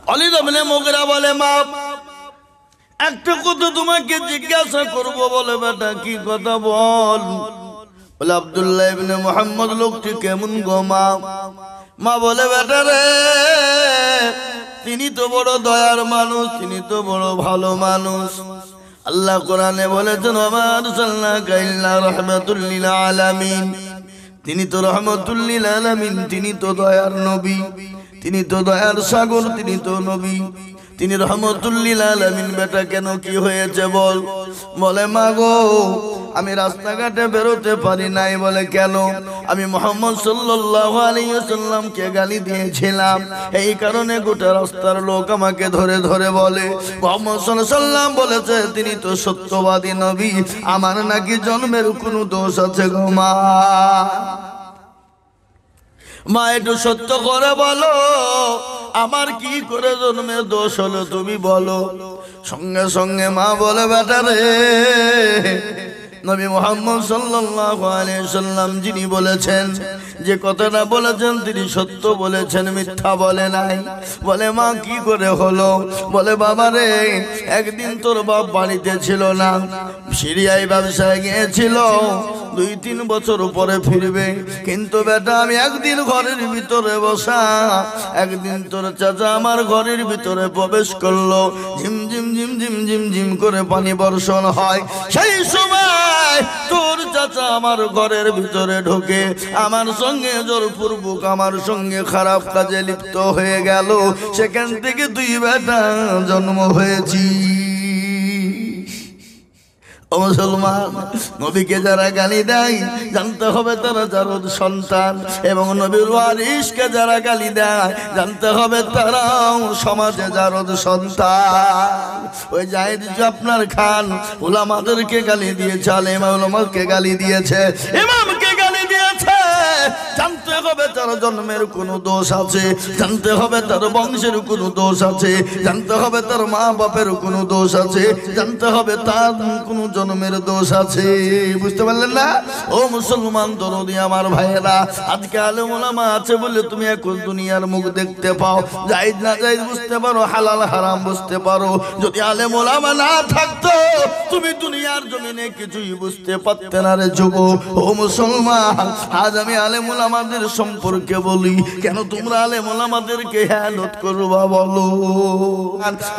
ওয়ালিদ ইবনে মুগিরা বলে মা একটা কথা তোমাকে জিজ্ঞাসা করব। বলে বেটা কি কথা বল। বলে আব্দুল্লাহ ইবনে মুহাম্মদ লোকটি কেমন গো মা? মা বলে বেটা রে তিনি তো বড় দয়ার মানুষ, তিনি তো বড় ভালো মানুষ। আল্লাহ কোরআনে বলেছেন ওয়া আরসালনাকা ইল্লা রাহমাতুল লিল আলামিন। তিনি তো রহমাতুল লিল আলামিন, তিনি তো দয়ার নবী, তিনি তো দয়ার সাগর, তিনি তো নবী, তিনি রহমাতুল লিল আলামিন। বেটা কেন কি হয়েছে বল। বলে মা গো আমি রাস্তাঘাটে বেরোতে পারি নাই। বলে কেন? আমি মুহাম্মদ সাল্লাল্লাহু আলাইহি ওয়াসাল্লামকে গালি দিয়েছিলাম, এই কারণে গোটা রাস্তার লোক আমাকে ধরে ধরে বলে মুহাম্মদ সাল্লাল্লাহু আলাইহি ওয়াসাল্লাম বলেছে তিনি তো সত্যবাদী নবী, আমার নাকি জন্মের কোনো দোষ আছে গো মা। মা একটু সত্য করে বলো আমার কি করে জন্মের দোষ হলো তুমি বলো। সঙ্গে সঙ্গে মা বলে বেটা রে নবী মুহাম্মদ সাল্লাল্লাহু আলাইহি ওয়াসাল্লাম যিনি বলেছেন, যে কথাটা বলেছেন তিনি সত্য বলেছেন, মিথ্যা বলে নাই। বলে মা কি করে হলো? বলে বাবা রে একদিন তোর বাপ বাড়িতে ছিল না, সিরিয়ায় ব্যবসায় গিয়েছিল, 2-3 বছর পরে ফিরবে। কিন্তু বেটা আমি একদিন ঘরের ভিতরে বসা, একদিন তোর চাচা আমার ঘরের ভিতরে প্রবেশ করলো, ঝিমঝিম ঝিমঝিম ঝিমঝিম করে পানি বর্ষণ হয়। সেই সময় তোর চাচা আমার ঘরের ভিতরে ঢোকে, আমার সঙ্গে জোরপূর্বক আমার সঙ্গে খারাপ কাজে লিপ্ত হয়ে গেল। সেখান থেকে তুই বেটা জন্ম হয়েছি। ও মুসলমান, নবীকে যারা গালি দেয় জানতে হবে তারা জারদ সন্তান, এবং নবীর ওয়ারিসকে যারা গালি দেয় জানতে হবে তারাও সমাজে জারদ সন্তান। ওই জাহিদ আপনার খান উলামাদেরকে গালি দিয়েছে, আলেম উলামাকে গালি দিয়েছে, ইমামকে গালি দিয়েছে। জানতে হবে তার জন্মের কোনো দোষ আছে, জানতে হবে তার বংশের কোনো দোষ আছে, জানতে হবে তার মা বাপের কোনো দোষ আছে, জানতে হবে তার কোনো জন্মের দোষ আছে। বুঝতে পারলেন না? ও মুসলমান দরদি আমার ভাইয়েরা, আজকে আলেম ওলামা আছে বলে তুমি এখন দুনিয়ার মুখ দেখতে পাও, জায়েজ না জায়েজ বুঝতে পারো, হালাল হারাম বুঝতে পারো। যদি আলেম ওলামা না থাকতো তুমি দুনিয়ার জমিনে কিছুই বুঝতে পারতে না রে যুবক। ও মুসলমান, আজ আমি আলেম ওলামাদের সম্পর্কে বলি, কেন তোমরা আলেম ওলামাদেরকে হেয়ানত করবা বলো?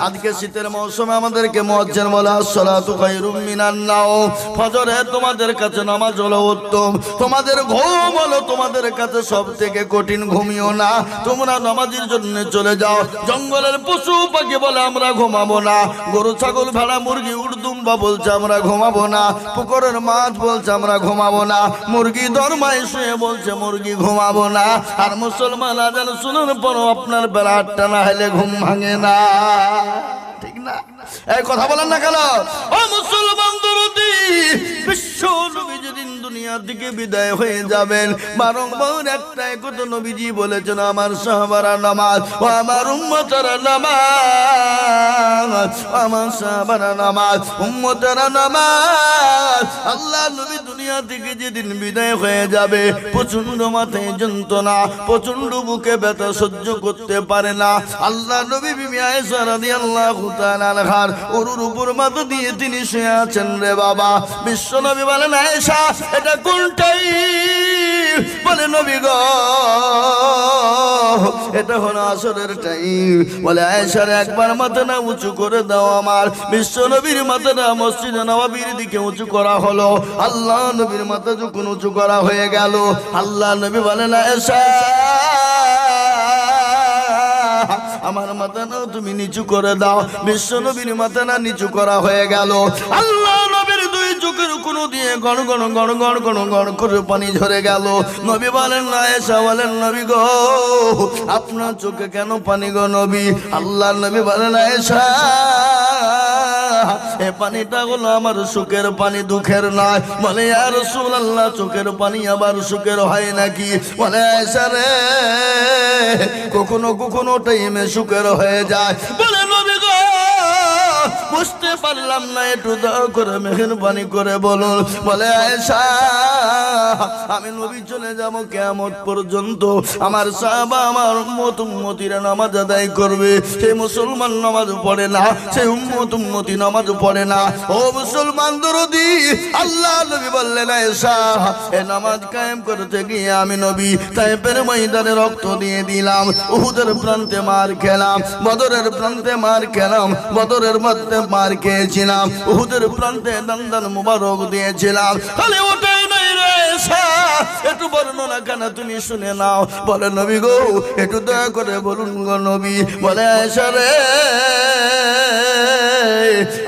আজকে শীতের মৌসুমে আমাদেরকে মুয়াজ্জিন বলে আসসালাতু খায়রুম মিনান নাওম, ফজরে তোমাদের কাছে নামাজ হলো উত্তম, তোমাদের ঘুম হলো তোমাদের কাছে সব থেকে কঠিন। ঘুমিও না, তোমরা নামাজের জন্য চলে যাও। জঙ্গলের পশু পাখি বলে আমরা ঘুমাবো না, গরু ছাগল ভেড়া মুরগি উড়দুম্বা বলছে আমরা ঘুমাবো না, পুকুরের মাছ বলছে আমরা ঘুমাবো না, মুরগি দরমায় শুয়ে বলছে মুরগি ঘুমাবো না। আর মুসলমান আজান শোনার পরও আপনার বেলা 8টা না হলে ঘুম ভাঙে না, ঠিক না? এই কথা বলেন না কেন? ও মুসলমান দরদি, বিশ্ব নবী যেদিন দুনিয়া থেকে বিদায় হয়ে যাবেন বারংবার একটাই কথা নবীজি বলেছেন, আমার সাহাবারা নামাজ ও আমার উম্মতেরা নামাজ, আমার সাহাবারা নামাজ উম্মতেরা নামাজ। আল্লাহ নবী দুনিয়া থেকে যেদিন বিদায় হয়ে যাবে প্রচন্ড মাথায় যন্ত্রণা, প্রচন্ড বুকে ব্যথা সহ্য করতে পারে না। আল্লাহ নবী বিবি আয়েশা রাদিয়াল্লাহু তাআলা আনহার ওর উপর মাথা দিয়ে তিনি শুয়ে আছেন রে বাবা। বিশ্ব নবী বলেন আয়েশা এটা কোনটাই? বলে নবী গো এটা হলো আসরের টাইম। বলে আয়েশার একবার মাথাটা উঁচু করে দাও আমার। বিশ্ব নবীর মাথাটা মসজিদে নববীর দিকে উঁচু করা হলো। আল্লাহ নবীর মাথা যখন উঁচু করা হয়ে গেল, আল্লাহ নবী বলেন আয়েশা আমার মাথা না তুমি নিচু করে দাও। বিশ্ব নবীর মাথা না নিচু করা হয়ে গেল। আল্লাহ নবীর দুই চোখের কোন দিয়ে গড় গড় গড় গড় গড় গড় করে পানি ঝরে গেল। নবী বলেন আয়েশা বলেন নবী গো আপনার চোখে কেন পানি গো নবী? আল্লাহ নবী বলেন আয়েশা এ পানিটা হলো আমার সুখের পানি, দুঃখের নয়। বলে ইয়া রাসূলুল্লাহ চোখের পানি আবার সুখের হয় নাকি? বলে আয়েশা রে কখনো কখনো টাইমে সুখের হয়ে যায়। বলে নবী গো বুঝতে পারলাম না, একটু দয়া করে মেহেরবানি করে বলুন। বলে আয়েশা, আমি নবী চলে যাব কিয়ামত পর্যন্ত, আমার সাহাবা আমার উম্মতিরা নামাজ আদায় করবে, সেই মুসলমান নামাজ পড়ে না, সেই উম্মতি নামাজ পড়ে না। ও মুসলমান দরদি, আল্লাহ নবী বললেন আয়েশা, এ নামাজ কায়েম করতে গিয়ে আমি নবী তায়েফের ময়দানে রক্ত দিয়ে দিলাম, উহুদের প্রান্তে মার খেলাম, বদরের প্রান্তে মার খেলাম, বদরের মধ্যে মার খেয়েছিলাম, উহুদের প্রান্তে দান মুবারক দিয়েছিলাম। খালি ওটাই নাই রে আয়েশা, একটু বর্ণনা কেন তুমি শুনে নাও। বলে নবী গো, একটু দয়া করে বলুন গো নবী। বলে আয়েশা রে,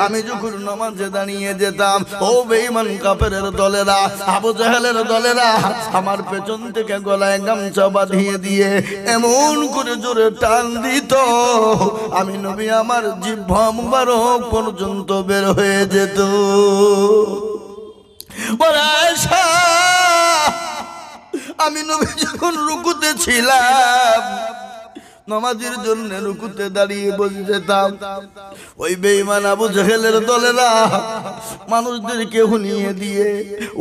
আমি যখন নামাজে দাঁড়িয়ে যেতাম, ও বেঈমান কাফেরের দলেরা, আবু জাহেলের দলেরা আমার পেছন থেকে গলায় গামছা বাঁধিয়ে দিয়ে এমন করে জোরে টান দিত, আমি নবী আমার জিহ্বা মুবারক পর্যন্ত বের হয়ে যেত। বলে আয়েশা, আমি নবী যখন রুকুতে ছিলাম, নামাজের জন্য রুকুতে দাঁড়িয়ে বসে যেতাম, ওই বেঈমান আবু জাহেলের দলেরা মানুষদেরকে হুনিয়ে দিয়ে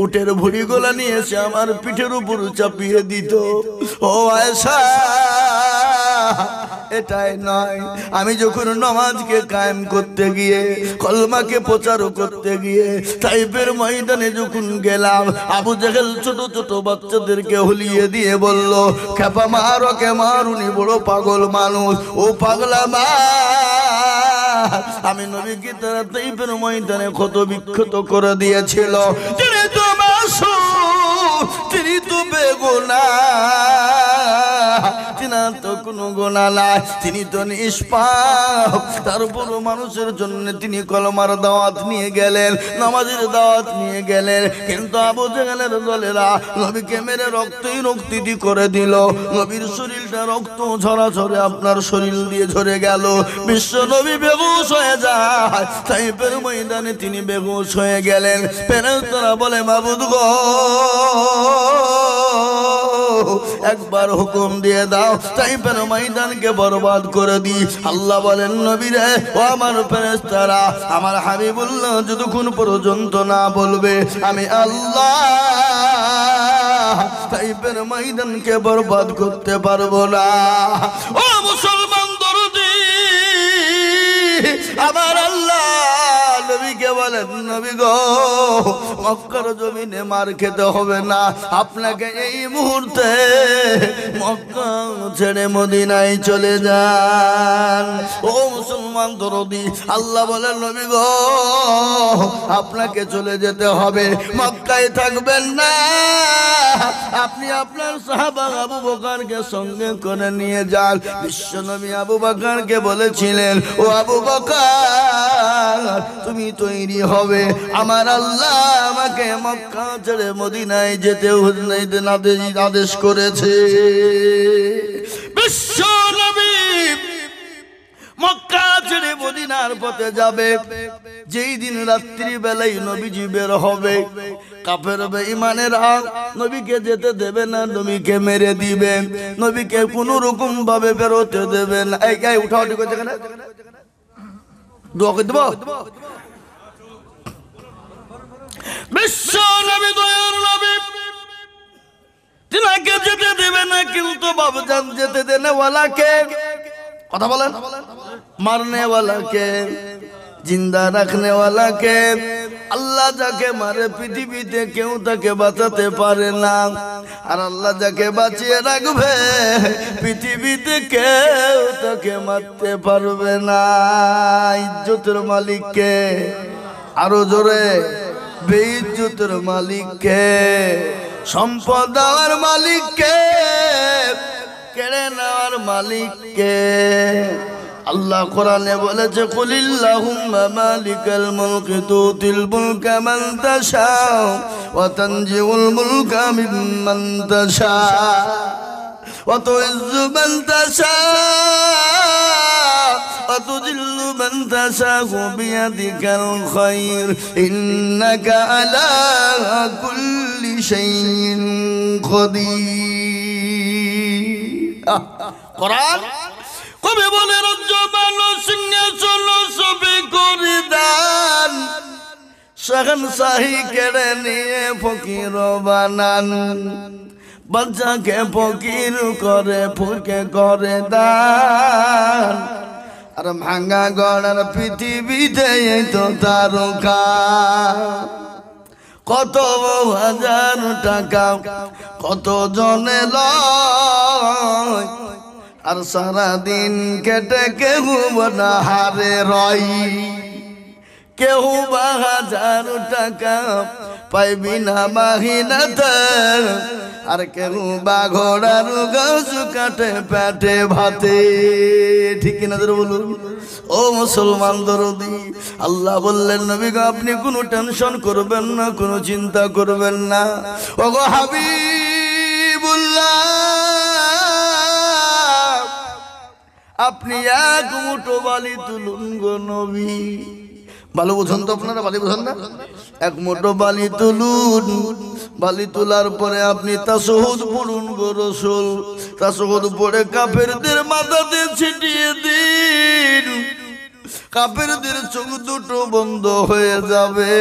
উটের ভুড়ি গোলা নিয়ে এসে আমার পিঠের উপর চাপিয়ে দিত। ও আয়েশা, এটাই নয়, আমি যখন নামাজকে কায়েম করতে গিয়ে, কলমাকে প্রচার করতে গিয়ে তাইফের ময়দানে যখন গেলাম, আবু জাহেল ছোট ছোট বাচ্চাদেরকে হুলিয়ে দিয়ে বলল, খেপা মারো কে মারুনি, বড় পাগল মানুষ, ও পাগলা মা। আমি নবীকে তারা তাইফের ময়দানে ক্ষত বিক্ষত করে দিয়েছিল। তিনি তো মাসুম, তিনি তো বেগুনাহ, তিনার তো কোনো গুনাহ নাই, তিনি তো নিষ্পাপ। তারপর মানুষের জন্য তিনি কলমার দাওয়াত নিয়ে গেলেন, নামাজের দাওয়াত নিয়ে গেলেন, কিন্তু আবু জাহেলের দলেরা নবীকে মেরে রক্তই রক্তিটি করে দিল। নবীর শরীরটা রক্ত ঝরাঝরে আপনার শরীর দিয়ে ঝরে গেল। বিশ্ব নবী বেহুশ হয়ে যায়, তাইফের ময়দানে তিনি বেহুশ হয়ে গেলেন। ফেরেশতারা বলে, মাবুদ গো, একবার হুকুম দিয়ে দাও, তাইফের ময়দানকে বরবাদ করে দি। আল্লাহ বলেন, নবী রে, ও আমার ফেরেশতারা, আমার হাবিবুল্লাহ যতক্ষণ পর্যন্ত না বলবে আমি আল্লাহ তাইফের ময়দানকে বরবাদ করতে পারবো না। ও মুসলমান দরদি, আমার আল্লাহ নবীকে বলেন, নবী গো, মক্কার জমিনে মার খেতে হবে না, আপনাকে এই মুহূর্তে মক্কা ছেড়ে মদিনায় চলে যান। ও মুসলমান দরদি, আল্লাহ বলেন, নবী গো, আপনাকে চলে যেতে হবে, মক্কায় থাকবেন না, আপনি আপনার সাহাবা আবু বকরকে সঙ্গে করে নিয়ে যান। বিশ্ব নবী আবু বকরকে বলেছিলেন, ও আবু বকর, তুমি তৈরি হবে, আমার আল্লাহ আমাকে মক্কা ছেড়ে মদিনায় যেতে আদেশ করেছে। বিশ্ব নবী মক্কা ছেড়ে মদিনার পথে যাবে, যেই দিন রাত্রি বেলায় নবীজি বের হবে, কাফের বেঈমানেরা নবীকে যেতে দেবে না, নবীকে মেরে দিবে, নবীকে কোন রকম ভাবে বেরোতে দেবে না। এই গায়ে উঠাউঠি করছে কেন? দোয়া করে দেব। বিশ্ব নবী দয়ার নবী, তিনাকে যেতে দেবে না, কিন্তু বাবুজান যেতে দেনে ওয়ালাকে, কথা বলেন, মারনে ওয়ালাকে, জিন্দা রাখনে ওয়ালাকে, আল্লাহ যাকে মারে পৃথিবীতে কেউ তাকে বাঁচাতে পারে না, আর আল্লাহ যাকে বাঁচিয়ে রাখবে পৃথিবীতে কেউ তাকে মারতে পারবে না। ইজ্জতের মালিককে, আরো জোরে, বেইজ্জতের মালিককে, সম্পদ দেওয়ার মালিককে, কেড়ে নেওয়ার মালিককে। আল্লাহ কোরআনে বলেছে, কুলিল্লাহুম্মা মালিকাল মুলকি তুতিল মুলকা মান তাশা ওয়া তানজিউল মুলকা মিম্মান তাশা ওয়া তুইজ্জু মান তাশা ওয়া তুযিল্লু মান তাশা বিয়াদিকাল খায়র ইন্নাকা আলা কুল্লি শাইইন কাদির। কোরআন কবি বলে, রাজ্য ভালো সিংহাসন সবে করে শাহনশাহী কেড়ে নিয়ে ফকির বানান, বাচ্চাকে ফকির করে ফুকে করে দান। আর ভাঙা গড়ার পৃথিবীতে তো তারকা, কত হাজার টাকা কত জনে লয়, আর সারাদিন কেটে কেউ না হারে রয়। কেউ বা হাজার টাকা পাইবি না মাহিনাতে, আর কেউ বা ঘোড়ার গাছ কাটে পেটে ভাতে। ঠিক কিনা ধরে বলুন ও মুসলমান দরদি। আল্লাহ বললেন নবী গো আপনি কোনো টেনশন করবেন না, কোনো চিন্তা করবেন না। ও গো হাবিবুল্লাহ, আপনি এক মুঠো বালি তুলুন গো নবী। বালু বোঝেন তো আপনারা, বালি বোঝেন না? এক মুঠো বালি তুলুন, বালি তোলার পরে আপনি তাশাহুদ পড়ুন গো রাসূল। তাশাহুদ পড়ে কাফেরদের মাথাতে ছিটিয়ে দিন, কাফেরদের চোখ দুটো বন্ধ হয়ে যাবে,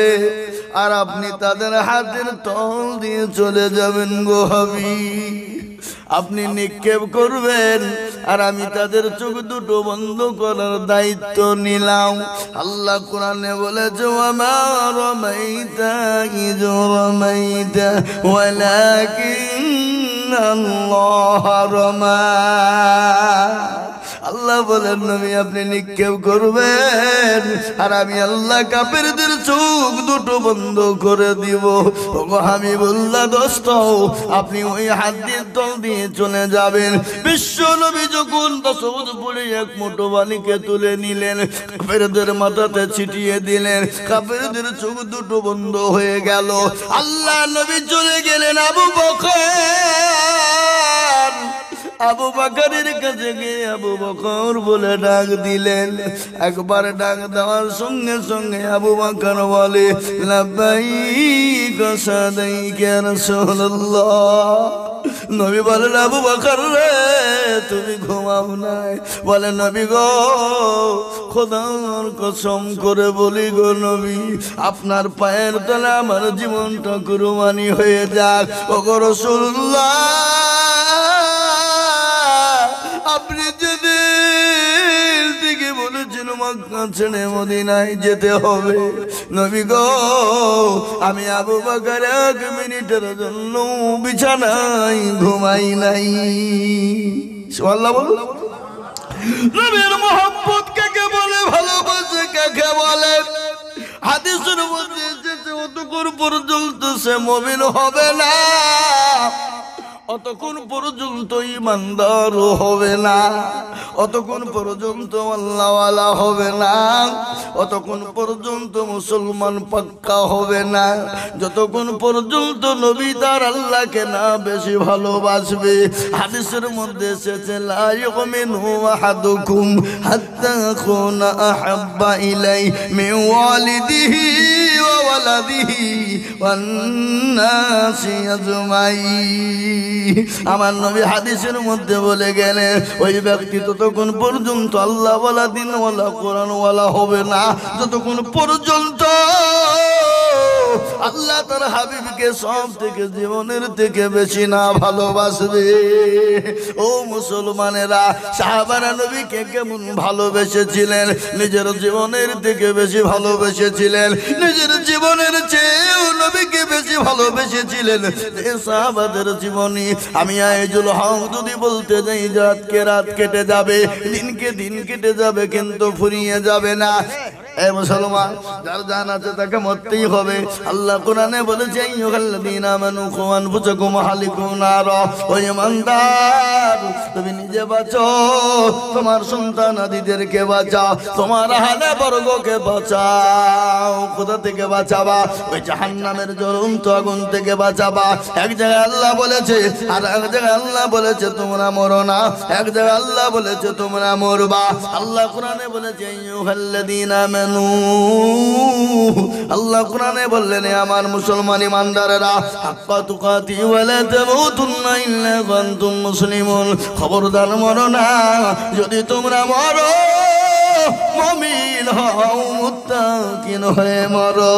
আর আপনি তাদের হাতের তল দিয়ে চলে যাবেন গো হাবিব। আপনি নিক্ষেপ করবেন আর আমি তাদের চোখ দুটো বন্ধ করার দায়িত্ব নিলাম। আল্লাহ কোরআনে বলেছে ওয়ামা রামাইতা ইয রামাইতা ওয়ালাকিন্নাল্লাহ রামা। আল্লাহ বলেন নবী আপনি নিক্ষেপ করবেন আর আমি আল্লাহ কাফেরদের চোখ দুটো বন্ধ করে দিব। ওগো আমি বললাম দোস্ত আপনি ওই হাত দিয়ে তল দিয়ে চলে যাবেন। বিশ্ব নবী যখন তাশাহুদ পড়ে এক মুঠো বালিকে তুলে নিলেন, কাফেরদের মাথাতে ছিটিয়ে দিলেন, কাফেরদের চোখ দুটো বন্ধ হয়ে গেল। আল্লাহ নবী চলে গেলেন আবু বকর। আবু বকরের কাছে গিয়ে আবু বকর বলে ডাক দিলেন। একবার ডাক দেওয়ার সঙ্গে সঙ্গে আবু বকর বলে লাব্বাইক সাদাইক ইয়া রাসূলুল্লাহ। নবী বলেন আবু বকর রে তুমি ঘুমাও নাই? বলে নবী গো খোদার কসম করে বলি গো নবী আপনার পায়ের তলে আমার জীবনটা কুরবানি হয়ে যাক। ও গো রাসূলুল্লাহ আপনি যেদিন থেকে বলেছেন মক্কা ছেড়ে মদিনায় যেতে হবে, নবী গো আমি আবু বকর এক মিনিটের জন্য বিছানায় ঘুমাই নাই। সুবহানাল্লাহ বলুন। নবীর মোহাব্বত কাকে বলে, ভালোবাসা কাকে বলে? হাদিসের মধ্যে এসেছে অতক্ষণ পর্যন্ত সে মুমিন হবে না, অতক্ষণ পর্যন্ত ইমানদার হবে না, অতক্ষণ পর্যন্ত আল্লাহওয়ালা হবে না, অতক্ষণ পর্যন্ত মুসলমান পাক্কা হবে না, যতক্ষণ পর্যন্ত নবী তার আল্লাহকে না বেশি ভালোবাসবে। হাদিসের মধ্যে এসেছে লা ইউমিনু আহাদুকুম হাত্তা আকুনা আহাব্বা ইলাইহি মিন ওয়ালিদিহি ওয়া ওয়ালাদিহি ওয়ান নাসি আজমাইন। আমার নবী হাদিসের মধ্যে বলে গেলেন ওই ব্যক্তি ততক্ষণ পর্যন্ত আল্লাহ ওয়ালা দিন ওয়ালা কোরআন ওয়ালা হবে না যতক্ষণ পর্যন্ত আল্লাহ তার হাবিবকে সব থেকে জীবনের থেকে বেশি না ভালোবাসবে। ও মুসলমানেরা সাহাবারা নবীকে কেমন ভালোবেসেছিলেন? নিজের জীবনের থেকে বেশি ভালোবেসেছিলেন, নিজের জীবনের চেয়েও নবীকে বেশি ভালোবেসেছিলেন। এই সাহাবাদের জীবনী আমি আইজুল হক যদি বলতে যাই রাতকে রাত কেটে যাবে, দিনকে দিন কেটে যাবে, কিন্তু ফুরিয়ে যাবে না। এ মুসলমান যার জান আছে তাকে মরতেই হবে। আল্লাহ কোরআনে বলেছে আইয়ুহাল্লাযীনা আমানু কু আনফুসাকুম ওয়া আহলিকুম নারা। ও ঈমানদার তুমি নিজে বাঁচো, তোমার সন্তান আদিদেরকে বাঁচাও, তোমার আহলে বর্গকে বাঁচাও। কোথা থেকে বাঁচাবা? ওই জাহান্নামের জ্বলন্ত আগুন থেকে বাঁচাবা। এক জায়গায় আল্লাহ বলেছে আর এক জায়গায় আল্লাহ বলেছে তোমরা মরো না, এক জায়গায় আল্লাহ বলেছে তোমরা মরবা। আল্লাহ কোরআনে বলেছে আইয়ুহাল্লাযীনা আল্লাহ কোরআনে বললেন আমার মুসলমান ইমানদারেরা হাক্কা তুকাতি ওয়া লা তামুতুন্না ইল্লা ওয়া আনতুম মুসলিমুন। খবরদার মরো না, যদি তোমরা মরো মুমিন হও মুত্তাকিন হয়ে মরো।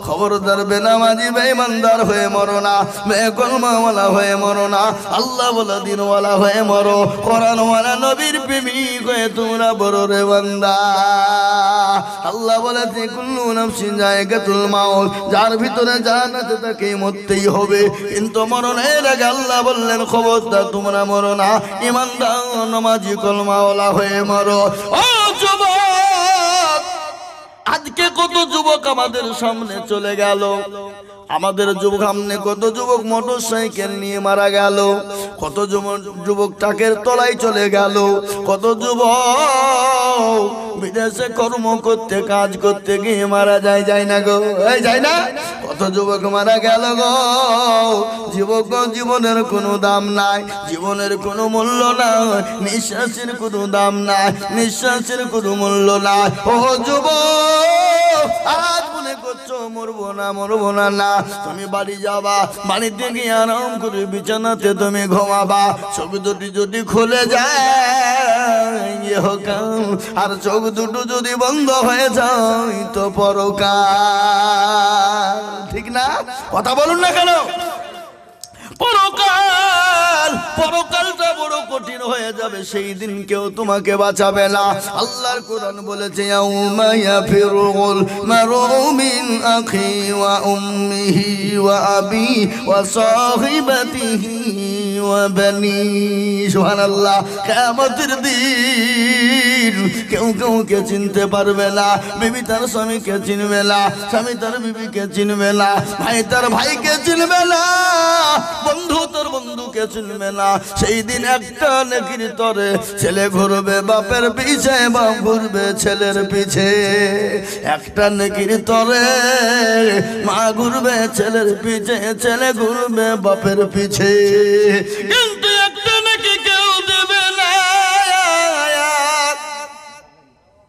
খবরদার বেনামাজি বেঈমানদার হয়ে মরো না, বেকলমাওয়ালা হয়ে মরো না, আল্লাহ বলা দিনওয়ালা হয়ে মরো, কোরআনওয়ালা নবীর প্রেমিক হয়ে তোমরা বড় রে বান্দা। আল্লাহ বলেছে কুল্লু নাফসিন যায়কাতুল মাউত, যার ভিতরে জান আছে তাকে মরতেই হবে, কিন্তু মরণের আগে আল্লাহ বললেন খবরদার তোমরা মরো না, ঈমানদার নামাজি কলমাওয়ালা হয়ে মরো। ও যুবক, আজকে কত যুবক আমাদের সামনে চলে গেল, আমাদের যুবক সামনে কত যুবক মোটর সাইকেল নিয়ে মারা গেল, কত যুবক ট্রাকের তলায় চলে গেল, কত যুবক বিদেশে কর্ম করতে কাজ করতে গিয়ে মারা যায়, যায় না গো, এই যায় না, কত যুবক মারা গেল গো। যুবক জীবনের কোনো দাম নাই, জীবনের কোনো মূল্য নাই, নিঃশ্বাসের কোনো দাম নাই, নিঃশ্বাসের কোনো মূল্য নাই। ও যুবক, আজ মনে করছো মরবো না মরবো না, না তুমি বাড়ি যাবা, বাড়িতে গিয়ে আরাম করে বিছানাতে তুমি ঘুমাবা, চোখ দুটি যদি খুলে যায় হোকাল, আর চোখ দুটো যদি বন্ধ হয়ে যায় তো পরকাল। ঠিক না? কথা বলুন না কেন? পরকাল, পরকালটা বড় কঠিন হয়ে যাবে, সেই দিন কেউ তোমাকে বাঁচাবে না। আল্লাহর কোরআন বলেছে ইয়াউমা ইয়াফিরুল মারউ মিন আখি ওয়া উম্মিহি ওয়া আবি ওয়া সাহিবাতিহি ওয়া বানি। সুবহানাল্লাহ। কিয়ামতের দিন কেউ কাউকে চিনতে পারবে না, বিবি তার স্বামীকে চিনবে না, স্বামী তার বিবিকে চিনবে না, ভাই তার ভাইকে চিনবে না, বন্ধু তোর বন্ধুকে চিনবে না। সেই দিন একটা নেকির তরে ছেলে ঘুরবে বাপের পিছে, বাপ ঘুরবে ছেলের পিছে, একটা নেকির তরে মা ঘুরবে ছেলের পিছে, ছেলে ঘুরবে বাপের পিছে, কিন্তু একটা নেকি কেউ দেবে না।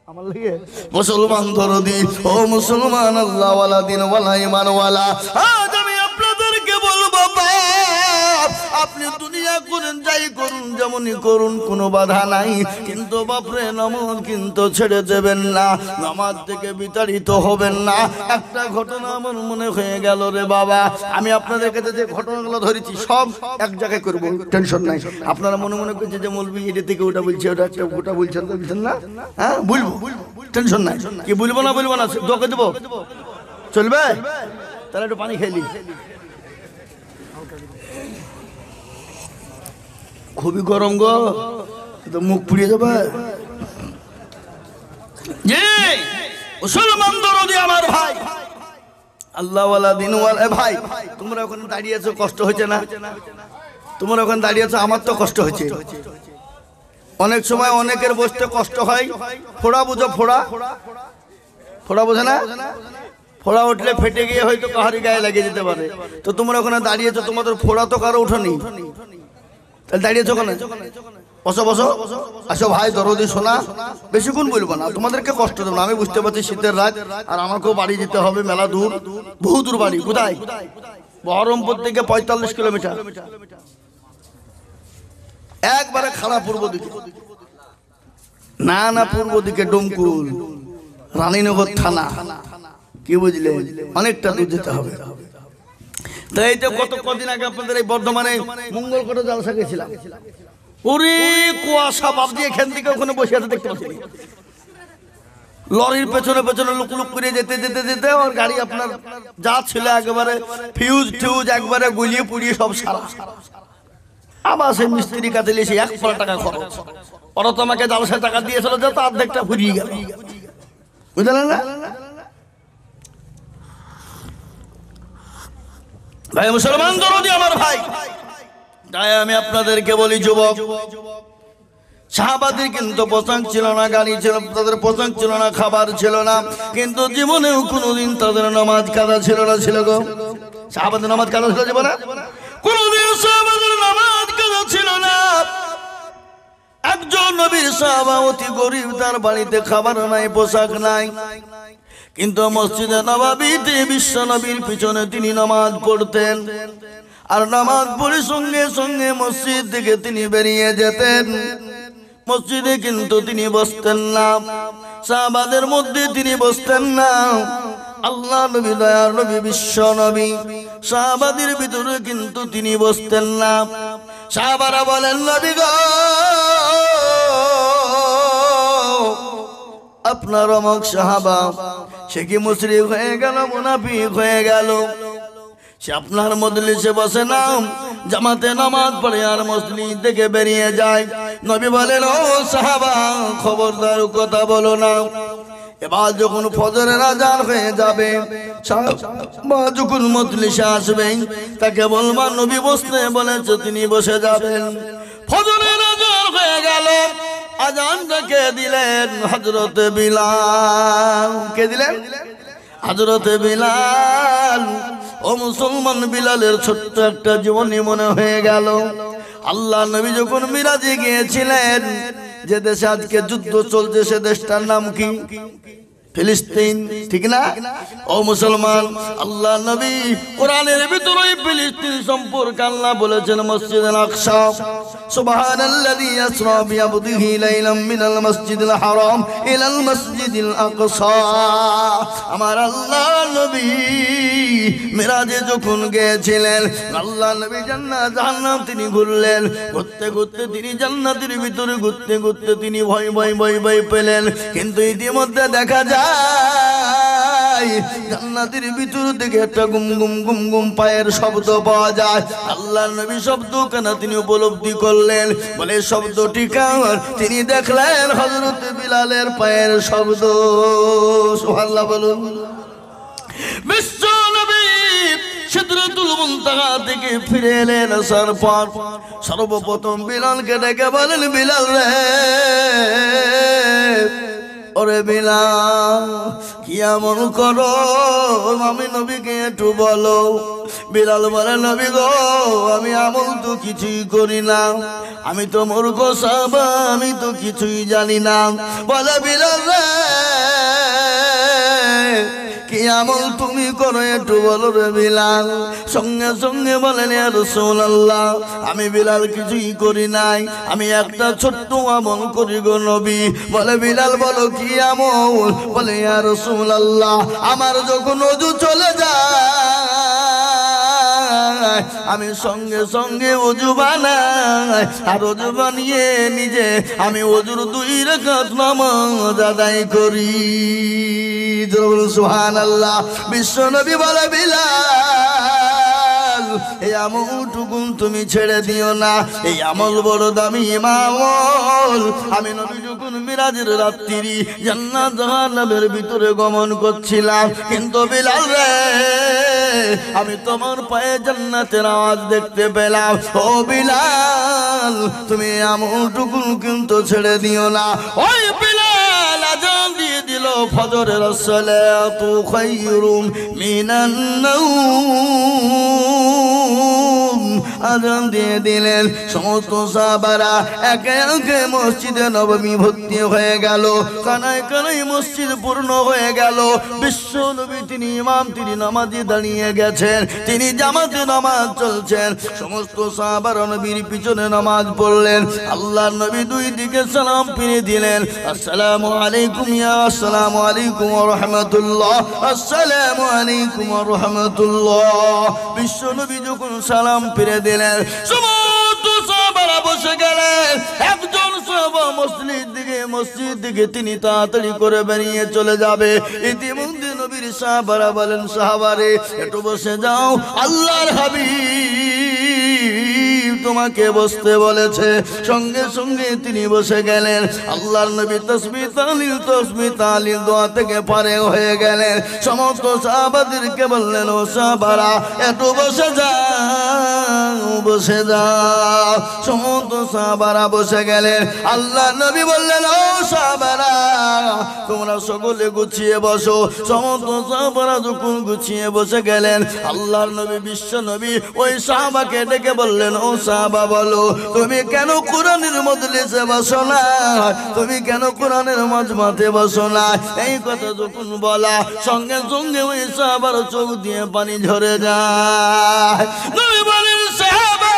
আমার লাগে মুসলমান দরদি, ও মুসলমান আল্লাহওয়ালা দিনওয়ালা ঈমানওয়ালা, আজ আমি আপনাদেরকে বলবো আপনি দুনিয়া করেন যাই করুন যেমনই করুন কোনো বাধা নাই, কিন্তু বাপরে নামাজ কিন্তু ছেড়ে দেবেন না, নামাজ থেকে বিতাড়িত হবেন না। একটা ঘটনা আমার মনে হয়ে গেল রে বাবা, আমি আপনাদের কাছে যে ঘটনাগুলো ধরেছি সব এক জায়গায় করবো, টেনশন নাই। আপনারা মনে মনে করছে যে মৌলবি এটা থেকে ওটা বলছে, ওটা একটা ওটা বলছেন না, হ্যাঁ বলবো, টেনশন নাই। কি বলবো না বলবো না দোকে দেবো, চলবে? তাহলে একটু পানি খেলি, খুবই গরম গো, মুখ পুড়িয়ে যাবে। মুসলমান দরদি আমার ভাই, আল্লাহওয়ালা দিনওয়ালা ভাই, তোমরা ওখানে দাঁড়িয়েছো, কষ্ট হয়েছে না? তোমরা ওখানে দাঁড়িয়েছো, আমার তো কষ্ট হয়েছে। অনেক সময় অনেকের বসতে কষ্ট হয়, ফোড়া বুঝো, ফোড়া ফোড়া বোঝে না? ফোড়া উঠলে ফেটে গিয়ে হয়তো কাহারি গায়ে লাগিয়ে যেতে পারে। তো তোমরা ওখানে দাঁড়িয়েছো, তোমাদের ফোড়া তো কারো উঠেনি, দাঁড়িয়েছো কেন? বসো বসো, আসো ভাই দরদি শোনা, বেশিক্ষণ বলবো না, তোমাদেরকে কষ্ট দেবো না, আমি বুঝতে পারছি শীতের রাত, আর আমাকেও বাড়ি যেতে হবে, মেলা দূর, বহু দূর বাড়ি। কোথায়? বহরমপুর থেকে 45 কিলোমিটার, একবারে খারাপ পূর্ব দিকে, না না পূর্ব দিকে ডোমকুল, রানীনগর থানা, কি বুঝলে, অনেকটা দূর যেতে হবে। তাই তো কদিন আগে আপনাদের এই বর্ধমানে মঙ্গল কোটে জলসা গেছিলাম, ওরে কুয়াশা বাপজি, এখান থেকে ওখানে বসে আছে দেখতে পাচ্ছি, লরির পেছনে পেছনে লুক লুক করে যেতে যেতে যেতে ওর গাড়ি আপনার যা ছিল একেবারে ফিউজ টিউজ একবারে গুলিয়ে পুড়িয়ে সব সারা। আবার সেই মিস্ত্রি কাছে এসে 1 টাকা খরচ, ওরা তো আমাকে জলসায় টাকা দিয়েছিল, যত অর্ধেকটা ফুরিয়ে গেল, বুঝলেন না ভাই? মুসলমান দরদি আমার ভাই, তাই আমি আপনাদেরকে বলি যুবক, সাহাবাদের কিন্তু পোশাক ছিল না, গাড়ি ছিল, তাদের পোশাক ছিল না, খাবার ছিল না, কিন্তু জীবনেও কোনোদিন তাদের নামাজ কাজা ছিল না। ছিল গো সাহাবাদের নামাজ কাজা ছিল জীবনে? কোনোদিন সাহাবাদের নামাজ কাজা ছিল না। একজন নবীর সাহাবা অতি গরিব, তার বাড়িতে খাবার নাই, পোশাক নাই, কিন্তু মসজিদে নববীতে বিশ্ব নবীর পিছনে তিনি নামাজ পড়তেন, আর নামাজ পড়ে সঙ্গে সঙ্গে মসজিদ থেকে তিনি বেরিয়ে যেতেন। মসজিদে কিন্তু তিনি বসতেন না, সাহাবাদের মধ্যে তিনি বসতেন না। আল্লাহ নবী, দয়ার নবী, বিশ্ব নবী, সাহাবাদের ভিতরে কিন্তু তিনি বসতেন না। সাহাবারা বলেন, নবী গো, আপনার অমুক সাহাবা সে কি মুশরিক হয়ে গেল, মুনাফিক হয়ে গেল, সে আপনার মজলিসে বসে না, জামাতে নামাজ পড়ে আর মসজিদ থেকে বেরিয়ে যায়। নবী বলেন, ও সাহাবা, খবরদার কথা বলো না। এবার যখন ফজরের আজান হয়ে যাবে, সাহাবা যখন মজলিসে আসবেন, তাকে বলবা নবী বসতে বলেছে, তিনি বসে যাবেন। ফজরের আজান হয়ে গেল, আজানটা কে দিলেন? হযরতে বিলাল। কে দিলেন? হযরতে বিলাল। ও মুসলমান, বিলালের ছোট্ট একটা জীবনী মনে হয়ে গেল। আল্লাহ নবী যখন মিরাজে গিয়েছিলেন, যে দেশে আজকে যুদ্ধ চলছে সে দেশটার নাম কি? ফিলিস্তিন, ঠিক না? ও মুসলমান, আল্লাহ নবী কোরআনের ভিতরে ফিলিস্তিন সম্পর্কে আল্লাহ বলেছেন, মসজিদুল আকসা, সুবহানাল্লাযী আসরা বিআবদিহি লাইলাম মিনাল মসজিদিল হারাম ইলাল মসজিদিল আকসা। আমার আল্লাহ নবী মিরাজে যখন গিয়েছিলেন, আল্লাহ নবী জান্নাত জাহান্নাম তিনি ঘুরলেন। ঘুরতে ঘুরতে তিনি জান্নাতের ভিতরে ঘুরতে ঘুরতে তিনি ভয় ভয় ভয় ভয় পেলেন। কিন্তু ইতিমধ্যে দেখা যায় জান্নাতের ভিতর থেকে একটা গুম গুম গুম গুম পায়ের শব্দ পাওয়া যায়। আল্লাহ নবী শব্দ কেন তিনি উপলব্ধি করলেন, বলে শব্দটি কার? তিনি দেখলেন হযরত বিলালের পায়ের শব্দ। সুবহানাল্লাহ বলুন। বিশ্ব নবী সিদরাতুল মুনতাহা থেকে ফিরে এলেন। আসার পর সর্বপ্রথম বিলালকে ডেকে বলেন, বিলাল রে, ওরে বিলাল, কি এমন করো? আমি নবীকে একটু বলো। বিলাল বলে, নবী গো, আমি আমল তো কিছুই করি না, আমি তো মূর্খ সাহাবা, আমি তো কিছুই জানি না। বলে, বিলাল রে, কি আমল তুমি করো একটু বলো রে বিলাল। সঙ্গে সঙ্গে বলেন, ইয়া রাসূলুল্লাহ, আমি বিলাল কিছুই করি নাই, আমি একটা ছোট্ট আমল করি গো নবী। বলে, বিলাল বলো কি আমল? বলে, ইয়া রাসূলুল্লাহ, আমার যখন ওযু চলে যায়, আমি সঙ্গে সঙ্গে ওযু বানাই, আর ওযু বানিয়ে নিজে আমি ওযুর 2 রাকাত নামাজ আদায় করি। সুবহানাল্লাহ। বিশ্ব নবী বলে, বিলাল, এই আমলটুকু তুমি ছেড়ে দিও না, এই আমল বড় দামি আমল। আমি নবী যখন মিরাজের রাত্রি জান্নাত জাহান্নামের ভিতরে গমন করছিলাম, কিন্তু বিলাল রে, আমি তোমার পায়ে জান্নাতের আওয়াজ দেখতে পেলাম। ও বিলাল, তুমি আমলটুকু কিন্তু ছেড়ে দিও না। ওই বিলাল আজান দিয়ে দিল, ফজরের সালাতু খায়রুম মিনান নাওম, আজান দিয়ে দিলেন। সমস্ত সাহাবারা একে একে মসজিদে নববী ভর্তি হয়ে গেল, কানায় কানায় মসজিদ পূর্ণ হয়ে গেল। বিশ্ব নবী তিনি ইমাম, তিনি নামাজে দাঁড়িয়ে গেছেন, তিনি জামাতে নামাজ চলছেন। সমস্ত সাহাবারা নবীর পিছনে নামাজ পড়লেন। আল্লাহ নবী 2 দিকে সালাম ফিরে দিলেন, আসসালামু আলাইকুম, ইয়া আসসালামু আলাইকুম ওয়া রাহমাতুল্লাহ, আসসালামু আলাইকুম ওয়া রাহমাতুল্লাহ। বিশ্ব নবী যখন সালাম ফিরে দিলেন, সমস্ত সাহাবারা বসে গেলেন। একজন সাহাবা মসজিদ দিকে তিনি তাড়াতাড়ি করে বেরিয়ে চলে যাবে। ইতিমধ্যে নবীর সাহাবারা বলেন, সাহাবারে একটু বসে যাও, আল্লাহর হাবিব তোমাকে বসতে বলেছে। সঙ্গে সঙ্গে তিনি বসে গেলেন। আল্লাহর নবী তাসবিহ তাহলিল দোয়া থেকে পারে হয়ে গেলেন। সমস্ত সাহাবাদেরকে বললেন, ও সাহাবারা একটু বসে যাও, বসে যাও। সমস্ত সাহাবারা বসে গেলেন। আল্লাহ নবী বললেন, ও সাহাবারা তোমরা সকলে গুছিয়ে বসো। সমস্ত সাহাবারা যখন গুছিয়ে বসে গেলেন, আল্লাহর নবী বিশ্ব নবী ওই সাহাবাকে ডেকে বললেন, ও সাহাবা বলো, তুমি কেন কোরআনের মজলিসে বসো না? তুমি কেন কোরআনের মাজমাতে বসো না? এই কথা যখন বলা, সঙ্গে সঙ্গে ওই সাহাবার চোখ দিয়ে পানি ঝরে যায়। নবী বলেন, সাহাবা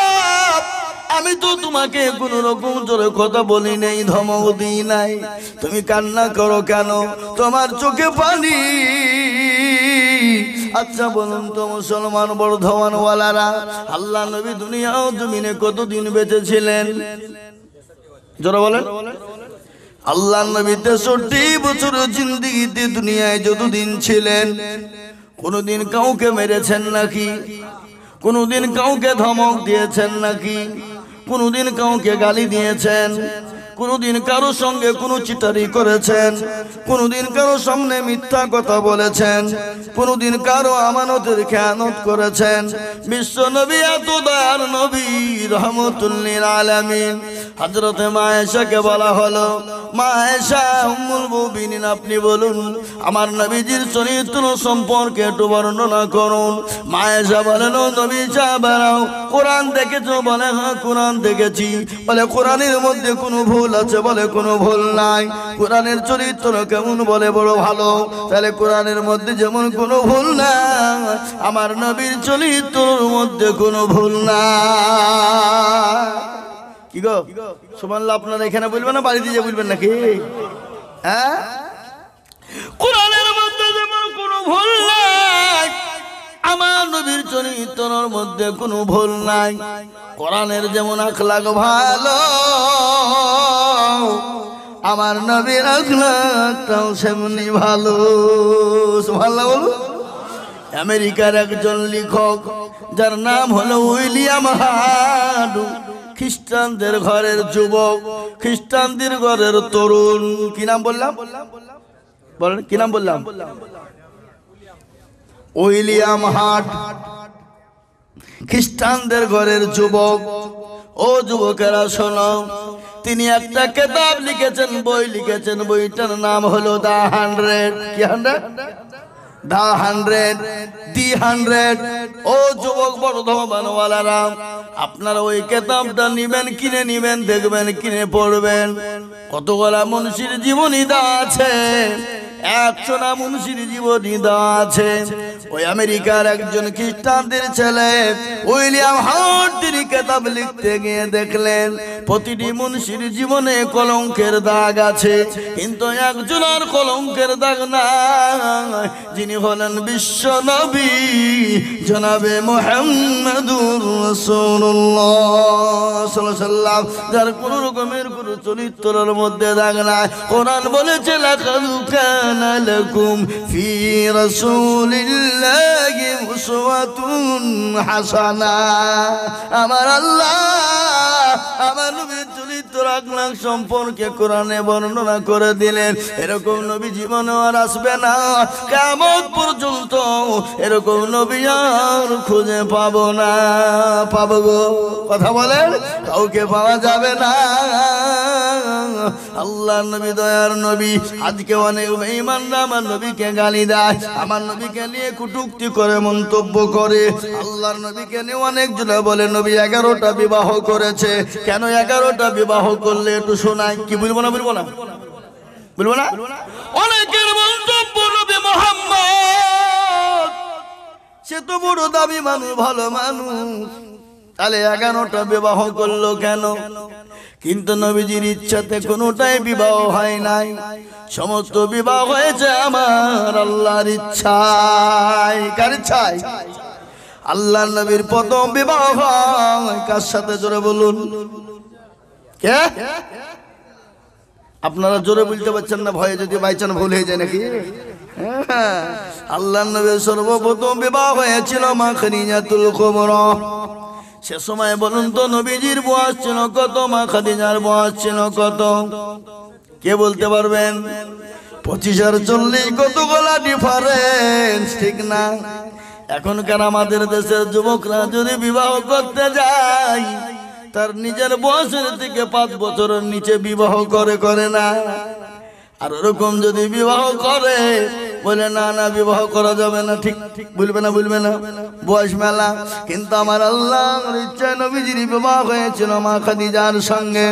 আমি তো তোমাকে কোনো রকম জোরে কথা বলি নাই, ধমক দিই নাই, তুমি কান্না করো কেন? তোমার চোখে পানি। আচ্ছা বলুন তো মুসলমান বর্ধমানওয়ালারা, আল্লাহ নবী দুনিয়া ও জমিনে কতদিন বেঁচে ছিলেন? জোরে বলেন। আল্লাহ নবী 63 বছর জিন্দেগিতে দুনিয়ায় যতদিন ছিলেন, কোনদিন কাউকে মেরেছেন নাকি? কোনদিন কাউকে ধমক দিয়েছেন নাকি? কোনদিন কাউকে গালি দিয়েছেন? কোনদিন কারো সঙ্গে কোনো চিটারি করেছেন? কোনদিন কারো সামনে মিথ্যা কথা বলেছেন? কোনদিন কারো আমানতের খেয়ানত করেছেন? বিশ্ব নবী এত দয়ার নবী রহমতুল লিল আলামিন হযরত মা আয়েশাকে বলা হলো, মা আয়েশা উম্মুল মুমিনিন, আপনি বলুন আমার নবীজির চরিত্র সম্পর্কে একটু বর্ণনা করুন। মা আয়েশা বলেন, নবী সাহাবারাও কোরআন দেখেছো? বলে হ্যাঁ কোরআন দেখেছি। বলে কোরআনের মধ্যে কোনো ভুল আছে? বলে কোনো ভুল নাই। কোরআনের চরিত্র কেমন? বলে বড় ভালো। তাহলে কোরআনের মধ্যে যেমন কোনো ভুল নাই, আমার নবীর চরিত্রের মধ্যে কোনো ভুল নাই। কি গো সুবহানাল্লাহ, আপনারা এখানে বলবেন না বাড়িতে যে বলবেন নাকি? হ্যাঁ, কোরআনের মধ্যে যেমন কোনো ভুল নাই, আমার নবীর চরিত্রের মধ্যে কোনো ভুল নাই। কোরআনের যেমন আখলাক ভালো, আমার নবীর আখলাকটাও সেমনি ভালো। সুবহানাল্লাহ বলুন। আমেরিকার একজন লেখক যার নাম হলো উইলিয়াম হার্ড, খ্রিস্টানদের ঘরের যুবক, খ্রিস্টানদের ঘরের তরুণ। কি নাম বললাম? বলেন কি নাম বললাম? উইলিয়াম হার্ট, খ্রিস্টানদের ঘরের যুবক। ও যুবকেরা শোনো, তিনি একটা কিতাব লিখেছেন, বই লিখেছেন। বইটার নাম হলো দ্য 100। কি 100? দ্য 100, দি 100। ও যুবক বর্ধমানওয়ালারা, আপনারা ওই কিতাবটা নিবেন, কিনে নিবেন, দেখবেন, কিনে পড়বেন। কতগুলা মনীষীর জীবনী দেওয়া আছে, 100 না মনীষীর জীবনী দেওয়া আছে। ওই আমেরিকার একজন খ্রিস্টানদের ছেলে উইলিয়াম হার্ট, তিনি কিতাব লিখতে গিয়ে দেখলেন প্রতিটি মনীষীর জীবনে কলঙ্কের দাগ আছে, কিন্তু একজনের কলঙ্কের দাগ নাই, যিনি হলেন বিশ্ব নবী জনাবে মুহাম্মদুর রাসূলুল্লাহ সাল্লাল্লাহু আলাইহি ওয়াসাল্লাম, যার কোনো রকমের কোনো চরিত্রের মধ্যে দাগ নাই। কোরআন বলেছে, লাকাদ কানা লাকুম ফি রাসূলিল্লাহি উসওয়াতুন হাসানা। আমার আল্লাহ আমার নবীর চরিত্র আখলাক সম্পর্কে কোরআনে বর্ণনা করে দিলেন। এরকম নবী জীবনে আর আসবে না, কিয়ামত পর্যন্ত এরকম নবী আর খুঁজে পাবো না। পাবো গো? কথা বলেন, কাউকে পাওয়া যাবে না। আল্লাহ নবী দয়ার নবী। আজকে অনেক বেঈমানরা আমার নবীকে গালি দেয়, আমার নবীকে নিয়ে কটূক্তি করে, মন্তব্য করে। আল্লাহর নবীকে নিয়ে অনেকজনে বলে নবী 11টা বিবাহ করেছে। কেন 11টা বিবাহ করলে একটু শোনায়? কি বলবো না? বলবো না? বলবো না? অনেকের মন্তব্য নবী মুহাম্মদ সে তো বড় দামি মানুষ, ভালো মানুষ, তাহলে 11টা বিবাহ করলো কেন? কিন্তু নবীজির ইচ্ছাতে কোনোটাই বিবাহ হয় নাই, সমস্ত বিবাহ হয়েছে আমার আল্লাহর ইচ্ছায়। কার ইচ্ছায়? আল্লাহর নবীর প্রথম বিবাহ হয় কার সাথে? জোরে বলুন। কে? আপনারা জোরে বলতে পারছেন না, ভয়ে যদি বাইচান ভুল হয়ে যায় নাকি? আল্লাহর নবীর সর্বপ্রথম বিবাহ হয়েছিল মা খাদিজাতুল কুবরা। সে সময় বলুন তো নবীজির বয়স ছিল কত? মা খাদিজার বয়স ছিল কত? কে বলতে পারবেন? 25 আর 40 কতগুলা ডিফারেন্স, ঠিক না? এখনকার আমাদের দেশের যুবকরা যদি বিবাহ করতে যায়, তার নিজের বয়সের থেকে 5 বছরের নিচে বিবাহ করে না। আর ওরকম যদি বিবাহ করে, বলে না না বিবাহ করা যাবে না। ঠিক বলবে না? বলবে না? বয়স মেলা। কিন্তু আমার আল্লাহর ইচ্ছায় নবীজির বিবাহ হয়েছিল মা খাদিজার সঙ্গে।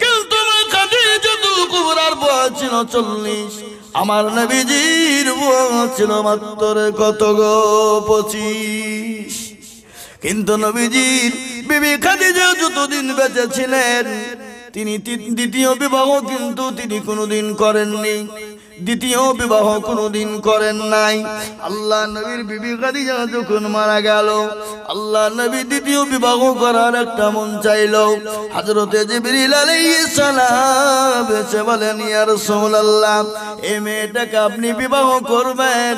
কিন্তু মা খাদিজাতুল কুবরার বয়স ছিল 40, আমার নবীজির বয়স ছিল মাত্র কত গো? 25। কিন্তু নবীজির বিবি খাদিজা যতদিন বেঁচে ছিলেন তিনি দ্বিতীয় বিবাহ কিন্তু তিনি কোনোদিন করেননি, দ্বিতীয় বিবাহ কোনোদিন করেন নাই। আল্লাহ নবীর বিবি খাদিজা যখন মারা গেল, আল্লাহ নবী দ্বিতীয় বিবাহ করার একটা মন চাইল। হযরতে জিবরিল আলাইহিস সালাম এসে বলেন, ইয়া রাসূলুল্লাহ, এই মেয়েটাকে আপনি বিবাহ করবেন।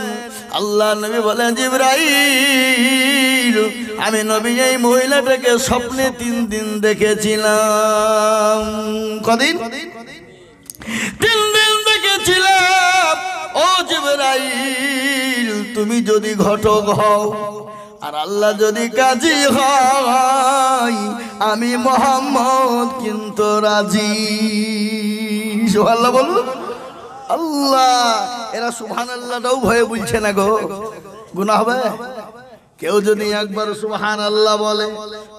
আল্লাহ নবী বলেন, জিবরাইল, আমি নবী এই মহিলাটাকে স্বপ্নে 3 দিন দেখেছিলাম। কদিন? 3 দিন দেখেছিলাম। ও জিবরাইল, তুমি যদি ঘটক হও আর আল্লাহ যদি কাজী হয়, আমি মুহাম্মদ কিন্তু রাজি। সুবহানাল্লাহ বলুন। আল্লাহ, এরা সুবহানাল্লাহটাও ভয়ে বলছে না গো, গুনাহ হবে। কেউ যদি একবার সুবহানাল্লাহ বলে,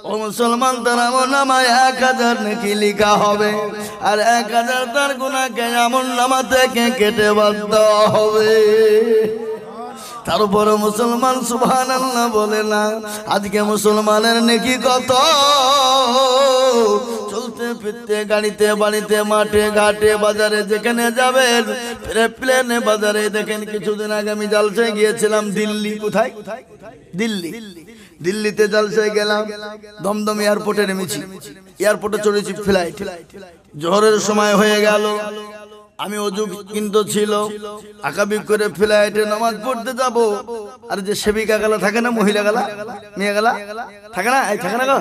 ও মুসলমান, তার আমলনামায় 1000 নেকি লেখা হবে, আর 1000 তার গুনাহকে আমলনামা থেকে কেটে বাদ দেওয়া হবে। তারপরে মুসলমান সুবহানাল্লাহ বলে না। আজকে মুসলমানের নেকি কত? চলতে ফিরতে, গাড়িতে, বাড়িতে, মাঠে ঘাটে, বাজারে যেখানে যাবেন, প্লেনে, বাজারে। দেখেন কিছুদিন আগে আমি জালসায় গিয়েছিলাম দিল্লি। কোথায়? দিল্লি। দিল্লিতে জালসায় গেলাম, দমদম এয়ারপোর্টে নেমেছি, এয়ারপোর্টে চড়েছি ফ্লাইট। জোহরের সময় হয়ে গেল, আমি অজু কিন্তু ছিল, আকাবি করে ফ্লাইটে নামাজ পড়তে যাব। আর যে সেবিকা গেলা থাকে না, মহিলা গেলা, মেয়ে গেলা থাকে না, এই থাকে না গো?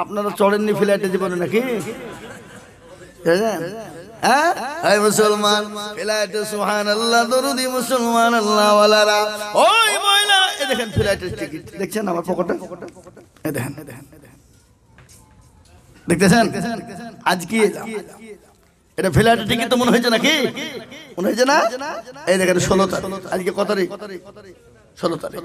আপনারা চড়েননি ফ্লাইটে জীবনে নাকি? হ্যাঁ, এই মুসলমান ফ্লাইটে সুবহানাল্লাহ দরুদি মুসলমান আল্লাহ ওয়ালারা, ওই মহিলা, এই দেখেন ফ্লাইটের টিকিট দেখছেন আমার পকেটে, এই দেখেন, দেখতেছেন? আজকে এটা ফ্লাইটের টিকিট তো মনে হয়েছে নাকি? মনে হয়েছে না? এই দেখেন 16 তারিখ, আজকে কত তারিখ? 16 তারিখ।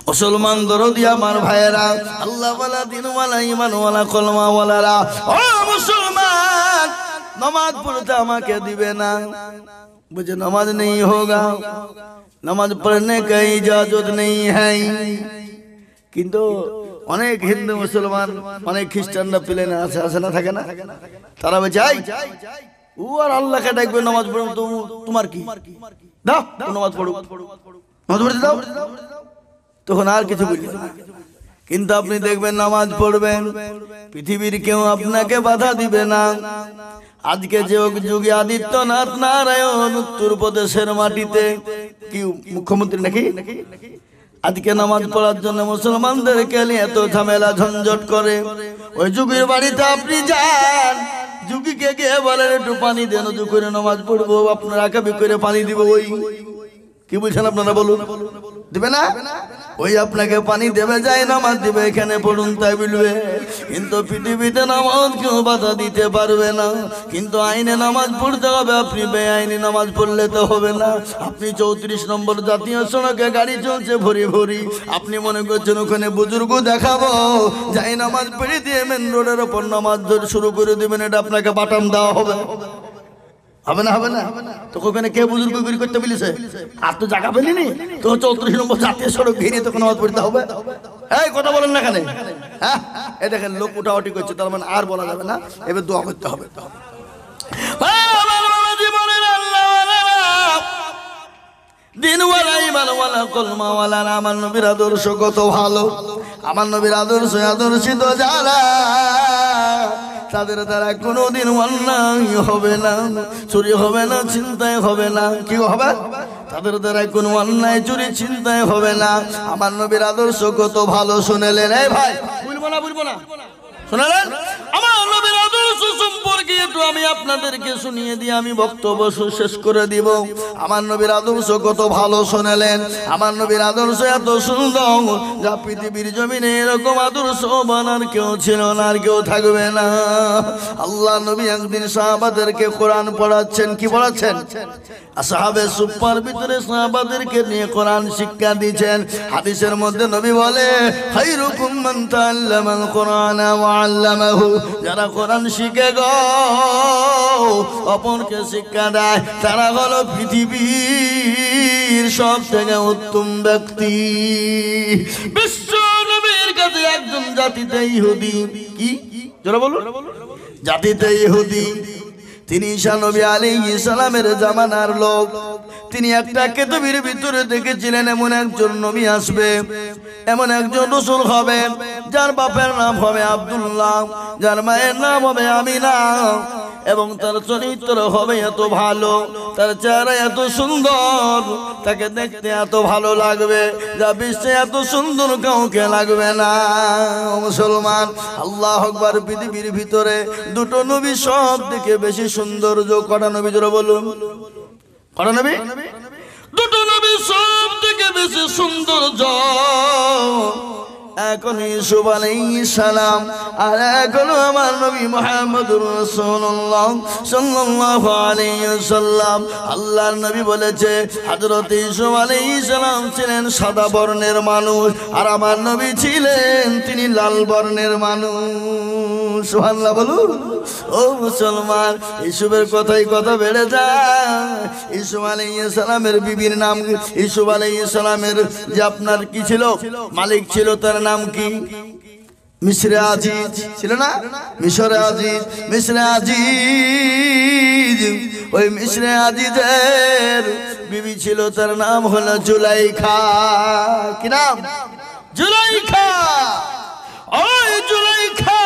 মুসলমান দরদি আমার ভাইয়েরা, আল্লাহ ওয়ালা, দিন ওয়ালা, ঈমান ওয়ালা, কলমা ওয়ালারা, ও মুসলমান, নামাজ পড়তে আমাকে দিবে না, मुझे नमाज नहीं होगा, नमाज पढ़ने का इजाजत नहीं है। কিন্তু অনেক হিন্দু মুসলমান, অনেক খ্রিস্টানরা প্লেনে আসে না, থাকে না, তারা বলছে ও আর আল্লাহকে ডাকবে নামাজ পড়ো, তোমার কি, দাও নামাজ পড়ো, নামাজ পড়তে দাও, তখন আর কিছু বলবে না। কিন্তু আপনি দেখবেন নামাজ পড়বেন, পৃথিবীর কেউ আপনাকে বাধা দিবে না। আজকে যে যোগী আদিত্যনাথ নারায়ণ উত্তরপ্রদেশের মাটিতে কি মুখ্যমন্ত্রী নাকি, আজকে নামাজ পড়ার জন্য মুসলমানদেরকে নিয়ে এত ঝামেলা ঝঞ্ঝট করে। ওই যোগীর বাড়িতে আপনি যান, যোগীকে গিয়ে বলেন একটু পানি দেন, উযু করে নামাজ পড়বো, আপনারা কাবি করে পানি দিব। ওই কি বলছেন আপনারা বলুন, দিবে না? ওই আপনাকে পানি দেবে, যায় নামাজ দিবে, এখানে পড়ুন তাই বলবে। কিন্তু পৃথিবীতে নামাজ কেউ বাধা দিতে পারবে না। কিন্তু আইনে নামাজ পড়তে হবে, আপনি বেআইনি নামাজ পড়লে তো হবে না। আপনি 34 নম্বর জাতীয় সড়কে গাড়ি চলছে ভরি ভরি, আপনি মনে করছেন ওখানে বুজুর্গ দেখাবো, যাই নামাজ পড়ে দিয়ে মেন রোডের ওপর নামাজ ধরে শুরু করে দিবেন, এটা আপনাকে বাটাম দেওয়া হবে? হবে না, হবে না। তো ওখানে কে বুজুর্গ গিরি করতে বলেছে? আর তো জায়গা পেলিনি তো 34 নম্বর জাতীয় সড়ক ঘিরে তো নামাজ পড়তে হবে। এই কথা বলেন না এখানে, হ্যাঁ? এই দেখেন লোক উঠাউটি করছে, তার মানে আর বলা যাবে না, এবার দোয়া করতে হবে। দিনওয়ালা, ঈমানওয়ালা, কলমাওয়ালা, আমার নবীর আদর্শ কত ভালো। আমার নবীর আদর্শ আদর্শিত যারা, তাদের দ্বারা কোনোদিন অন্যায় হবে না, চুরি হবে না, চিন্তায় হবে না। কি হবে? তাদের দ্বারা কোনো অন্যায়, চুরি, চিন্তায় হবে না। আমার নবীর আদর্শ কত ভালো শুনেলেন? এই ভাই বলবো না, শুনেলেন? আমার নবীর আদর্শ সম্পর্কে একটু আমি আপনাদেরকে শুনিয়ে দিয়ে আমি বক্তব্য শেষ করে দিব। আমার নবীর আদর্শ কত ভালো শুনেলেন? আমার নবীর আদর্শ এত সুন্দর, যা পৃথিবীর জমিনে এরকম আদর্শ বানার কেউ ছিল না, আর কেউ থাকবে না। আল্লাহ নবী একদিন সাহাবাদেরকে কোরআন পড়াচ্ছেন। কি পড়াচ্ছেন? আসহাবে সুফার ভিতরে সাহাবাদেরকে নিয়ে কোরআন শিক্ষা দিচ্ছেন। হাদিসের মধ্যে নবী বলে, খায়রুকুম মান তাআল্লামাল কোরআনা ওয়া আল্লামাহু, যারা কোরআন শিখে গো, অপরকে শিক্ষা দেয়, তারা হলো পৃথিবীর সবথেকে উত্তম ব্যক্তি। বিশ্ব নবী জাতি একজন জাতিতে ইহুদি, কি জোরে বলুন, জাতিতে ইহুদি, তিনি ঈসা নবী আলাইহিস সালামের জামানার লোক। তিনি একটা কিতাবের ভিতরে দেখেছিলেন এমন একজন নবী আসবে, এমন একজন রাসূল হবে যার বাপের নাম হবে আব্দুল্লাহ, যার মায়ের নাম হবে আমিনা, এবং তার চরিত্র হবে এত ভালো, তার চেহারা এত সুন্দর, তাকে দেখতে এত ভালো লাগবে যা বিশ্বে এত সুন্দর কাউকে লাগবে না। মুসলমান, আল্লাহু আকবার। পৃথিবীর ভিতরে দুটো নবী সব থেকে বেশি সৌন্দর্য, কটা নবী জোরে বলুন, কটা নবী? দুটো নবী সব থেকে বেশি সৌন্দর্য, এখন ইউসুফ আলাইহিস সালাম, আর এখন আমার নবী মুহাম্মদুর রাসূলুল্লাহ সাল্লাল্লাহু আলাইহি ওয়াসাল্লাম। আল্লাহর নবী বলেছে হযরত ইউসুফ আলাইহিস সালাম ছিলেন সাদা বর্ণের মানুষ, আর আমার নবী ছিলেন তিনি লাল বর্ণের মানুষ। সুবহানাল্লাহ বলুন। ও মুসলমান, ইউসুফের কথাই কথা বেড়ে যায়। ইউসুফ আলাইহিস সালামের বিবির নাম, ইউসুফ আলাইহিস সালামের যে আপনার কি ছিল, মালিক ছিল, তার নাম কি? মিশরে আজিজ ছিল না? মিশরে আজিজ, মিশরে আজিজ। ওই মিশরে আজিজের বিবি ছিল, তার নাম হলো জুলাইখা। কি নাম? জুলাইখা। ওই জুলাইখা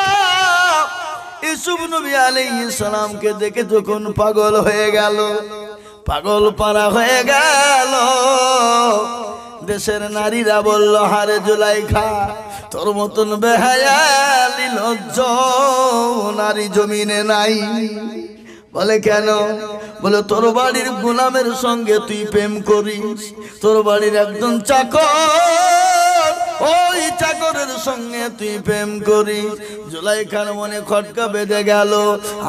ইউসুফ নবী আলাইহিস সালামকে দেখে যখন পাগল হয়ে গেল, পাগল পারা হয়ে গেল, দেশের নারীরা বলল, হারে জুলাইখা, তোর মতন বেহায়া নির্লজ্জ নারী জমিনে নাই। বলে কেন? বলে তোর বাড়ির গোলামের সঙ্গে তুই প্রেম করিস, তোর বাড়ির একজন চাকর, ওই চাকরের সঙ্গে তুই প্রেম করিস। জুলাইখার মনে খটকা বেঁধে গেল,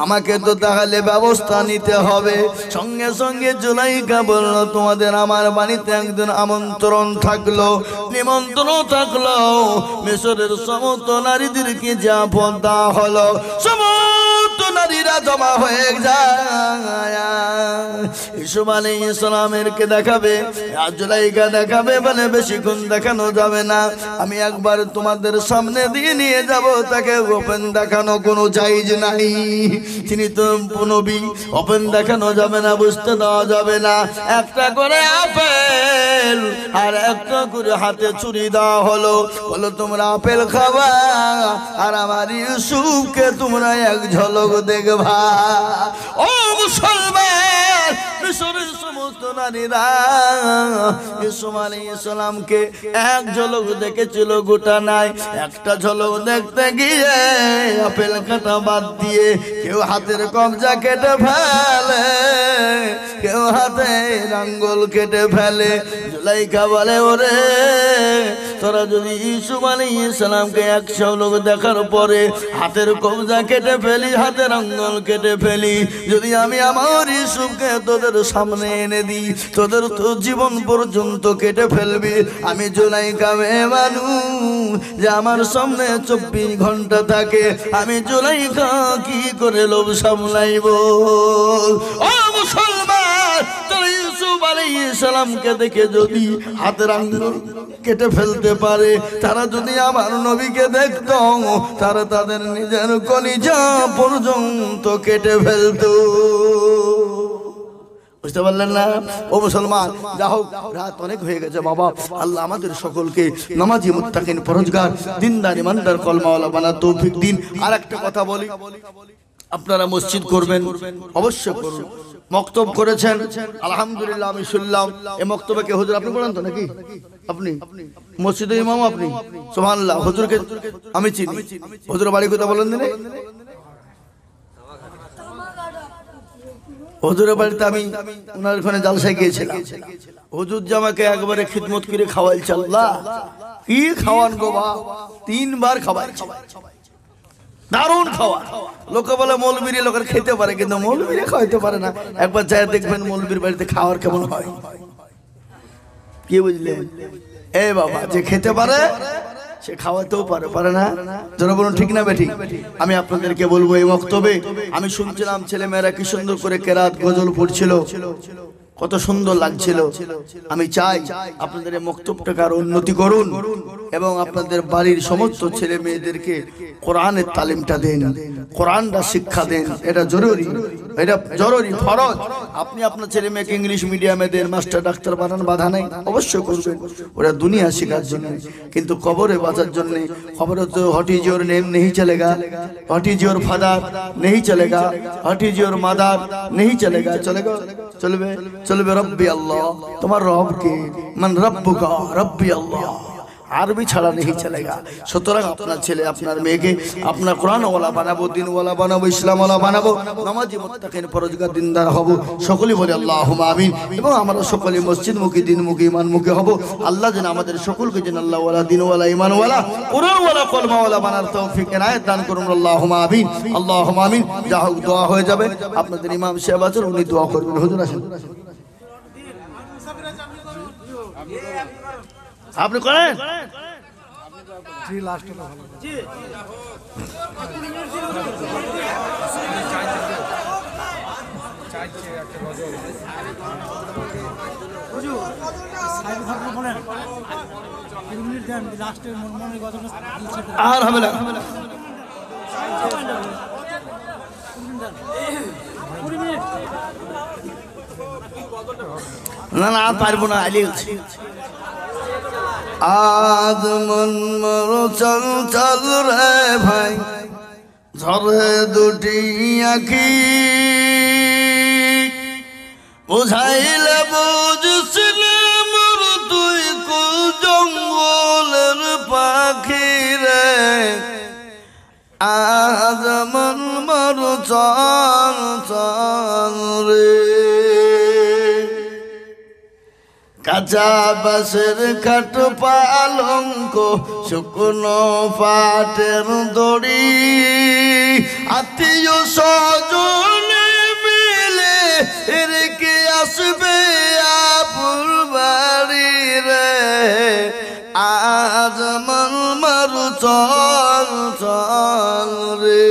আমাকে তো তাহলে ব্যবস্থা নিতে হবে। সঙ্গে সঙ্গে জুলাইখা বলল, তোমাদের আমার বাড়িতে একদিন আমন্ত্রণ থাকলো, নিমন্ত্রণ থাকলো। মিশরের সমস্ত নারীদেরকে যা পদ দেওয়া হলো, সমস্ত নারীরা জমা হয়ে যায়। ইউসুফ আলাইহিস সালামের কে দেখাবে, আর জুলাইখা দেখাবে, বলে বেশিক্ষণ দেখানো যাবে না, আমি একবার তোমাদের সামনে দিয়ে নিয়ে যাব, তাকে ওপেন দেখানো কোনো জায়েজ নাই। তিনি তো নবী, ওপেন দেখানো যাবে না, বুঝতে দেওয়া যাবে না। একটা করে আপেল আর একটা করে হাতে ছুরি দেওয়া হলো, বলো তোমরা আপেল খাবা, আর আমার ইউসুফকে তোমরা এক ঝলক দেখবা। ও মুসলমান, মিশরের সমস্ত নারীরা ইউসুফ আলাইহিস সালামকে এক ঝলক দেখেছিল, গোটা নাই। একটা ঝলক দেখতে গিয়ে আপেল কাটা বাদ দিয়ে কেউ হাতের কবজা কেটে ফেলে, কেউ হাতে আঙ্গুল কেটে ফেলে। জুলাইখা বলে, ওরে তোরা যদি ইউসুফ আলাইহিস সালামকে এক ঝলক দেখার পরে হাতের কবজা কেটে ফেলি, হাতের আঙ্গুল কেটে ফেলি, যদি আমি আমার ইউসুফকে তোদের সামনে এনে দিই, তোদের তো জীবন পর্যন্ত কেটে ফেলবি। আমি জুলাইখা মেয়ে মানুষ যে আমার সামনে 24 ঘন্টা থাকে, আমি জুলাইখা কি করে লোভ সামলাইব? ও মুসলমান, তোরা ইউসুফ আলাইহিস সালামকে দেখে যদি হাতের আঙ্গুল কেটে ফেলতে পারে, তারা যদি আমার নবীকে দেখত, তারা তাদের নিজের কলিজা পর্যন্ত কেটে ফেলতো। বুঝতে পারলেন না? ও মুসলমান, যা হোক, রাত অনেক হয়ে গেছে বাবা। আল্লাহ আমাদের সকলকে নামাজি, মুত্তাকিন, পরহেজগার, দিনদার, ইমানদার, কলমাওয়ালা বানার তৌফিক দিন। আর একটা কথা বলি, আপনারা মসজিদ করবেন, অবশ্যই করুন। মক্তব করেছেন, আলহামদুলিল্লাহ, আমি শুনলাম। এই মক্তবে কে হুজুর? আপনি পড়ান তো নাকি? আপনি মসজিদের ইমাম? আপনি? সুবহানাল্লাহ। হুজুরকে আমি চিনি। হুজুরের বাড়ি কোথায় বলেন দিনে? হুজুরের বাড়িতে আমি ওনার ওখানে জালসায় গিয়েছিলাম। হুজুর জামাকে একবারে খিদমত করে খাওয়াইছে। আল্লাহ, কি খাওয়ান গো বা! 3 বার খাওয়াইছে, দারুণ খাওয়া। লোকে বলে মৌলবীর লোকের খেতে পারে, কিন্তু মৌলবীর খাওয়াইতে পারে না। একবার যায় দেখবেন মৌলবীর বাড়িতে খাওয়ার কেমন হয়। কি বুঝলেন? এ বাবা, যে খেতে পারে সে খাওয়াতেও পারে না। যারা বলুন ঠিক না বেঠিক? আমি আপনাদেরকে বলবো, এই বক্তব্যে আমি শুনছিলাম ছেলেমেয়েরা কি সুন্দর করে কেরাত গজল পড়ছিল। কত সুন্দর লাগছিল। আমি চাই আপনাদের এই মক্তবটাকে আরো উন্নতি করুন এবং আপনাদের বাড়ির সমস্ত ছেলে মেয়েদেরকে কোরআনের তালিমটা দেন, কোরআনটা শিক্ষা দেন। এটা জরুরি, এটা জরুরি, ফরজ। আপনি আপনার ছেলে মেয়েকে ইংলিশ মিডিয়ামে দেন, মাস্টার ডাক্তার বানান, বাধা নাই, অবশ্যই করবেন, ওরা দুনিয়া শেখার জন্য। কিন্তু কবরে বাঁচার জন্য, খবরে তো হোয়াট ইজ ইওর নেম नहीं चलेगा, হোয়াট ইজ ইওর ফাদার नहीं चलेगा, হোয়াট ইজ ইওর মাদার नहीं चलेगा, चलेगा চলবে চলবে রব্বি আল্লাহ, তোমার রব কে, মান রব্বুকা, রব্বি আল্লাহ, আরবি ছাড়া नहीं चलेगा। সুতরাং আপনার ছেলে আপনার মেয়েকে আপনার কোরআনওয়ালা বানাবো, দিনওয়ালা বানাবো, ইসলামওয়ালা বানাবো, নামাজি মুত্তাকিন পরহেজগার দিনদার হব। সকলেই বলে আল্লাহুম্মা আমিন। এবং আমরা সকলে মসজিদমুখী, দিনমুখী, ইমানমুখী হব। আল্লাহ যেন আমাদের সকলকে যেন আল্লাহওয়ালা, দিনওয়ালা, ইমানওয়ালা, কোরআনওয়ালা, কলমাওয়ালা বানার তৌফিক এনায়েত দান করুন। আল্লাহুম্মা আমিন, আল্লাহুম্মা আমিন। যা হোক দোয়া হয়ে যাবে। আপনাদের ইমাম সাহেব আছেন, উনি দোয়া করবেন। হুজুর আসেন, আপনি করেন। জি লাস্ট হলো ভালো। জি চাইছে একটা গজল হুজুর সাইড ভাবে বলেন, 2 মিনিট দেন, লাস্টে মনের গজলটা আর হবে না। না না পারবো না, আলিয়ে আজ মন মর চল চল রে ভাই, ঝরে দুটি আখি, বুঝাইলে বুঝছিলে মোর তুই কুল জঙ্গলের পাখি রে। আজ মন মর চল চল রে, কাঁচা বাঁশের খাট পালঙ্ক, শুকনো পাটের দড়ি, আত্মীয় স্বজনে মিলে রেখে আসবে আপুর বাড়ি রে। আজ মন মারু চল চল রে,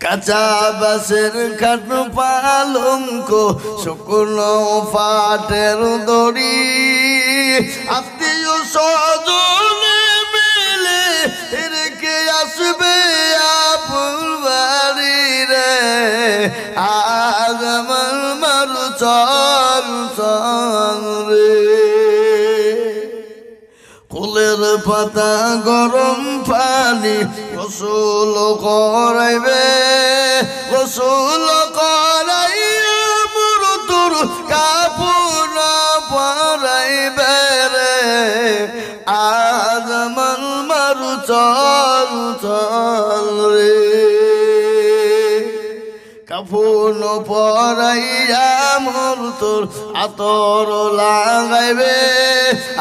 কাঁচা বাঁশের খাট পালঙ্ক, শুকনো পাটের দড়ি, আত্মীয় স্বজনে মিলে রেখে আসবে আপুর বাড়ি রে। আজ আমার মারু চল চল রে, কুলের পাতা গরম পানি গোসল করাইবে, গোসল করাইয়া মোর তোর কাপড় পরাইবে রে। আজ মন মারু চল চল রে, কাপড় পরাইয়া মোর তোর আতর লাগাইবে,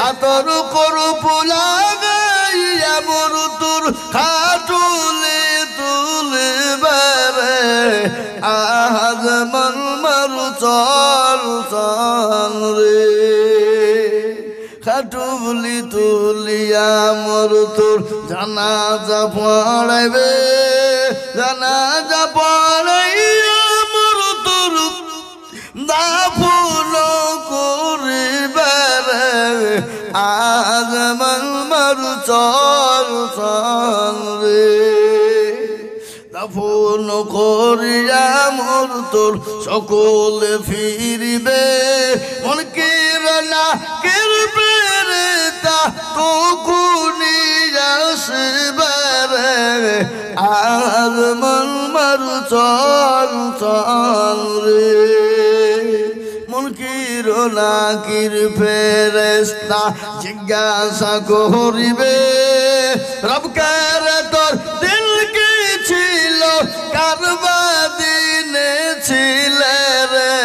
আতর করুপ লাগাইয়া মোর তোর খাটুলে তুলবে রে। আজ মন মারু চল চল রে, খাটুলি তুলিয়া মোর তোর জানাজা পড়াইবে, জানাজা পড়াইয়া মোর তোর দাফন করিবে রে। আজ মন মারু চল চল রে, দাফন করিয়া মোর তোর সকলে ফিরিবে, মন কের না কেরবে রে, তা তো কুনি আসবে রে। আজ মন মারু চল চল রে, মন কির না কির ফেরেশতা জিজ্ঞাসা করিবে, রব কার তোর দিল কি ছিল, কারবা দিনে ছিলে রে।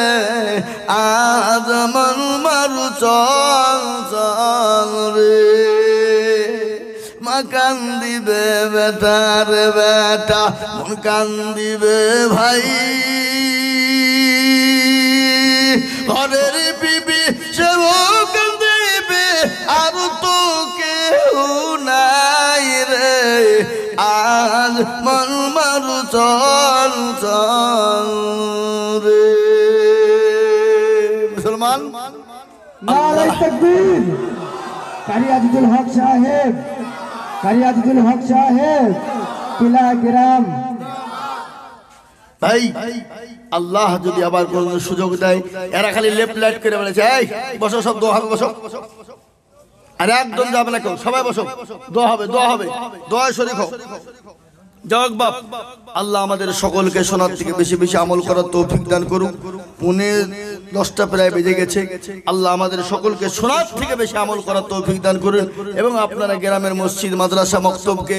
আজ মন মারু চল চল রে, মা কান্দিবে বেটার বেটা, মন কান্দিবে ভাই, ঘরের বিবি সেও কান্দিবে, আর তো কেউ নাই রে। আজ মন মারু চল চল রে মুসলমান নারে তাকবীর কারি আজিজুল হক সাহেব কিলা গ্রাম ভাই আল্লাহ যদি আবার কোন সুযোগ দেয় এরা খালি লেফট লাইট করে বলেছে এই বসো সব দোয়া হবে বসো আর একদম যাবে না কেউ সবাই বসো দোয়া হবে দোয়ায় শরীক হও যাক বাপ আল্লাহ আমাদের সকলকে শোনার থেকে বেশি বেশি আমল করার তৌফিক দান করুক 9:10 প্রায় বেজে গেছে আল্লাহ আমাদের সকলকে শোনার থেকে বেশি আমল করার তৌফিক দান করুন এবং আপনারা গ্রামের মসজিদ মাদ্রাসা মক্তবকে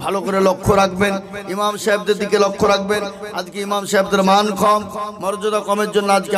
ভালো করে লক্ষ্য রাখবেন ইমাম সাহেবদের দিকে লক্ষ্য রাখবেন আজকে ইমাম সাহেবদের মান কম মর্যাদা কমের জন্য আজকে